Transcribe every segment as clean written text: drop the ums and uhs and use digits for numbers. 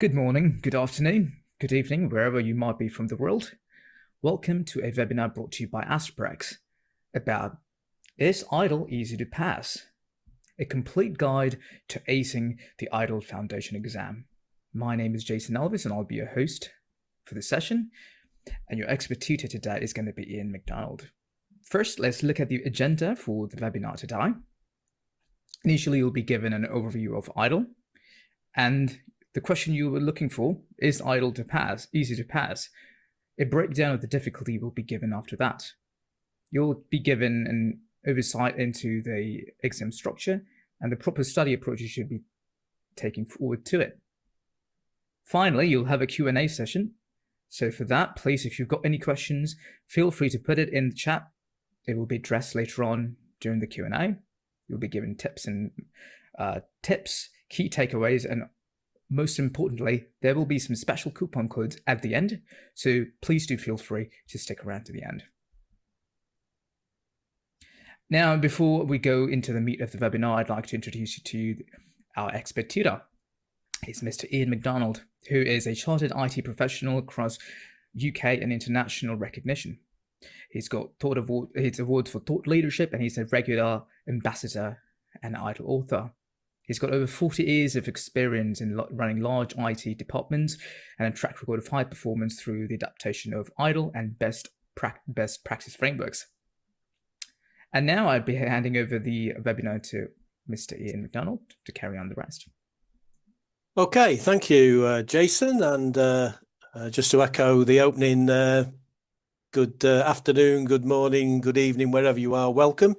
Good morning, good afternoon, good evening, wherever you might be from the world. Welcome to a webinar brought to you by Aspirex about Is ITIL Easy to Pass? A complete guide to acing the ITIL Foundation exam. My name is Jason Elvis and I'll be your host for this session. And your expert tutor today is going to be Ian MacDonald. First, let's look at the agenda for the webinar today. Initially, you'll be given an overview of ITIL and the question you were looking for, is ITIL to pass, easy to pass? A breakdown of the difficulty will be given after that. You'll be given an oversight into the exam structure and the proper study approach you should be taking forward to it. Finally, you'll have a Q&A session. So for that, please, if you've got any questions, feel free to put it in the chat. It will be addressed later on during the Q&A. You'll be given tips, key takeaways, and most importantly, there will be some special coupon codes at the end, so please do feel free to stick around to the end. Now, before we go into the meat of the webinar, I'd like to introduce you to our expert tutor. He's Mr. Ian MacDonald, who is a chartered IT professional across UK and international recognition. He's got awards for thought leadership, and he's a regular ambassador and ITIL author. He's got over 40 years of experience in running large IT departments and a track record of high performance through the adaptation of ITIL and best practice frameworks. And now I'd be handing over the webinar to Mr. Ian MacDonald to carry on the rest. Okay, thank you, Jason. And just to echo the opening, good afternoon, good morning, good evening, wherever you are, welcome.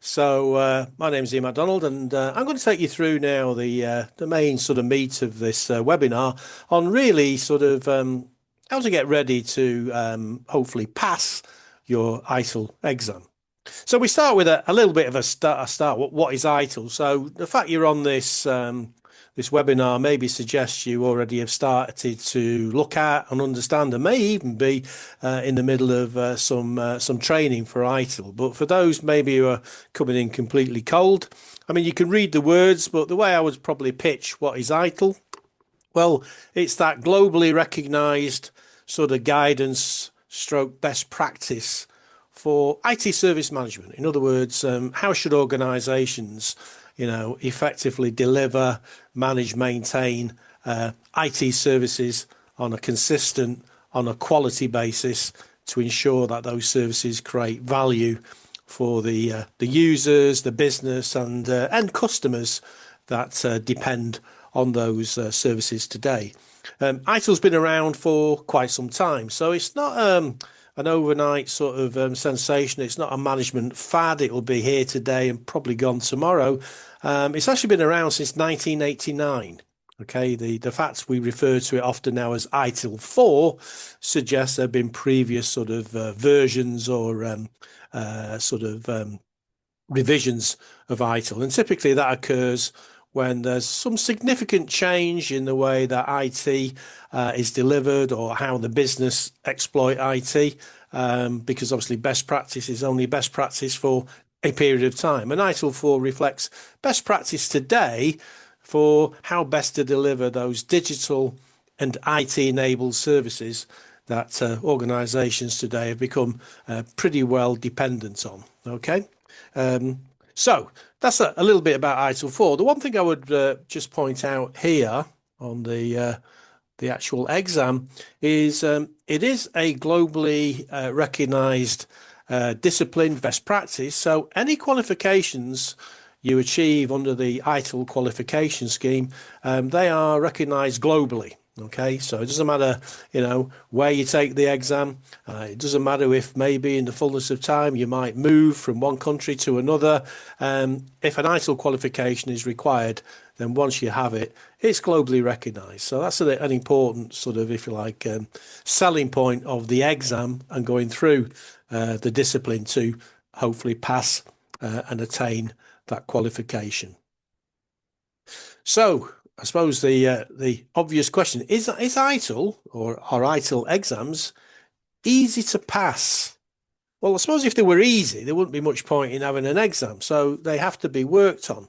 So my name is Ian MacDonald, and I'm going to take you through now the main sort of meat of this webinar on really sort of how to get ready to hopefully pass your ITIL exam. So we start with a little bit of a start. What is ITIL? So the fact you're on this this webinar maybe suggests you already have started to look at and understand, and may even be in the middle of some training for ITIL. But for those maybe who are coming in completely cold, I mean, you can read the words, but the way I would probably pitch what is ITIL, well, it's that globally recognised sort of guidance stroke best practice for IT service management. In other words, how should organisations effectively deliver, manage, maintain IT services on a consistent, on a quality basis to ensure that those services create value for the users, the business and customers that depend on those services today. ITIL's been around for quite some time, so it's not an overnight sort of sensation. It's not a management fad. It'll be here today and probably gone tomorrow. It's actually been around since 1989. Okay, the fact we refer to it often now as ITIL 4 suggests there have been previous sort of versions or revisions of ITIL, and typically that occurs when there's some significant change in the way that IT is delivered or how the business exploit IT, because obviously best practice is only best practice for a period of time. And ITIL 4 reflects best practice today for how best to deliver those digital and IT-enabled services that organisations today have become pretty well dependent on. Okay, so that's a little bit about ITIL 4. The one thing I would just point out here on the actual exam is it is a globally recognised discipline, best practice. So any qualifications you achieve under the ITIL qualification scheme, they are recognised globally. Okay, so it doesn't matter, where you take the exam. It doesn't matter if maybe in the fullness of time you might move from one country to another. If an ITIL qualification is required, then once you have it, it's globally recognised. So that's an important sort of, if you like, selling point of the exam and going through the discipline to hopefully pass and attain that qualification. So I suppose the obvious question is ITIL or are ITIL exams easy to pass? Well, I suppose if they were easy, there wouldn't be much point in having an exam. So they have to be worked on.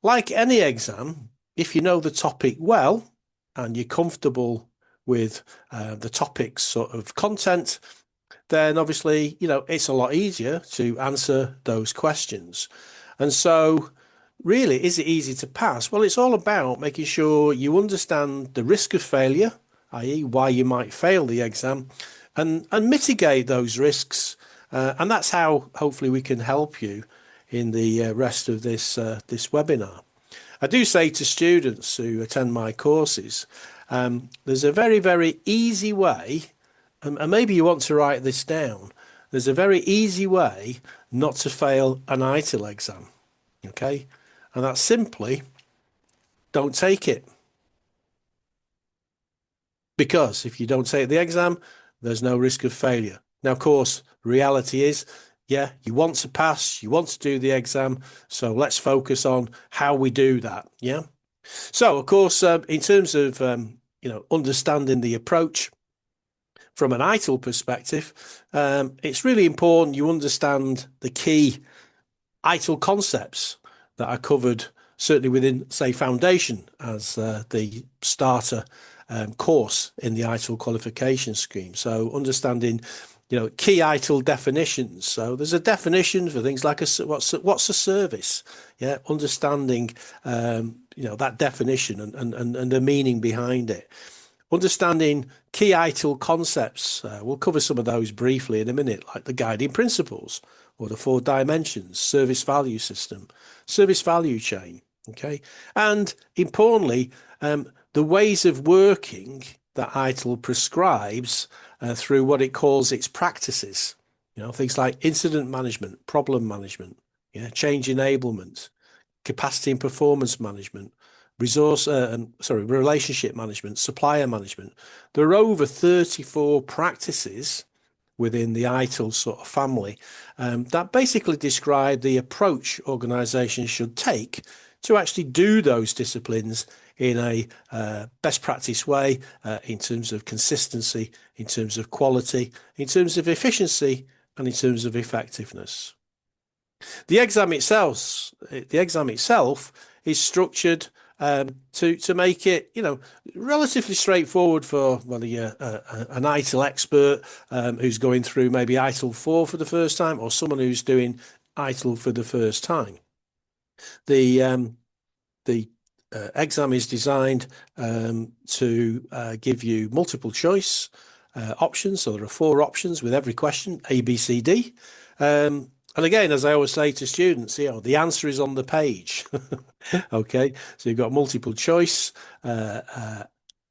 Like any exam, if you know the topic well, and you're comfortable with the topic's sort of content, then obviously, it's a lot easier to answer those questions. And so really, is it easy to pass? Well, it's all about making sure you understand the risk of failure, i.e. why you might fail the exam, and mitigate those risks. And that's how hopefully we can help you in the rest of this webinar. I do say to students who attend my courses, there's a very, very easy way, and maybe you want to write this down, there's a very easy way not to fail an ITIL exam, okay? And that's simply, don't take it. Because if you don't take the exam, there's no risk of failure. Now, of course, reality is, yeah, you want to pass, you want to do the exam, so let's focus on how we do that, yeah? So, of course, in terms of, understanding the approach from an ITIL perspective, it's really important you understand the key ITIL concepts that are covered certainly within, say, Foundation as the starter course in the ITIL qualification scheme. So understanding, key ITIL definitions. So there's a definition for things like what's a service? Yeah, understanding, that definition and the meaning behind it. Understanding key ITIL concepts. We'll cover some of those briefly in a minute, like the guiding principles or the 4 dimensions, service value system, service value chain. Okay. And importantly, the ways of working that ITIL prescribes through what it calls its practices, things like incident management, problem management, change enablement, capacity and performance management, relationship management, supplier management. There are over 34 practices within the ITIL sort of family that basically describe the approach organizations should take to actually do those disciplines in a best practice way, in terms of consistency, in terms of quality, in terms of efficiency, and in terms of effectiveness. The exam itself is structured to make it, relatively straightforward for whether you're an ITIL expert who's going through maybe ITIL 4 for the first time, or someone who's doing ITIL for the first time. The exam is designed to give you multiple choice options. So there are 4 options with every question, A, B, C, D. And again, as I always say to students, the answer is on the page. Okay, so you've got multiple choice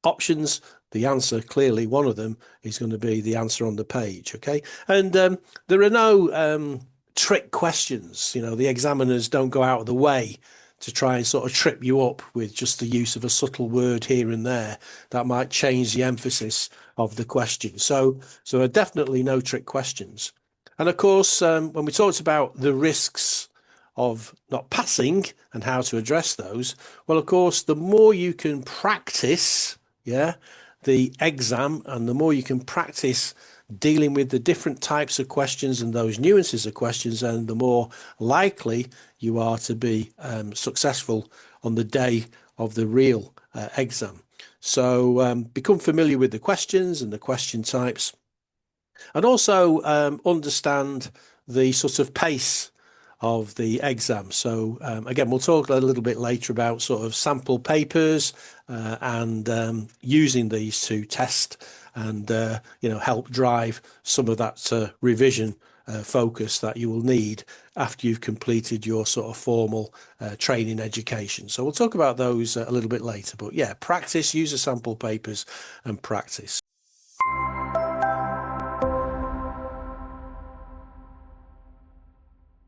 options. The answer, clearly, one of them is going to be the answer on the page. Okay, and there are no trick questions. The examiners don't go out of the way to try and sort of trip you up with just the use of a subtle word here and there that might change the emphasis of the question. So there are definitely no trick questions. And of course, when we talked about the risks of not passing and how to address those, well, of course, the more you can practice, the exam, and the more you can practice dealing with the different types of questions and those nuances of questions, and the more likely you are to be successful on the day of the real exam. So become familiar with the questions and the question types. And also understand the sort of pace of the exam. So again, we'll talk a little bit later about sort of sample papers and using these to test and help drive some of that revision focus that you will need after you've completed your sort of formal training education. So we'll talk about those a little bit later. But yeah, practice, use the sample papers and practice.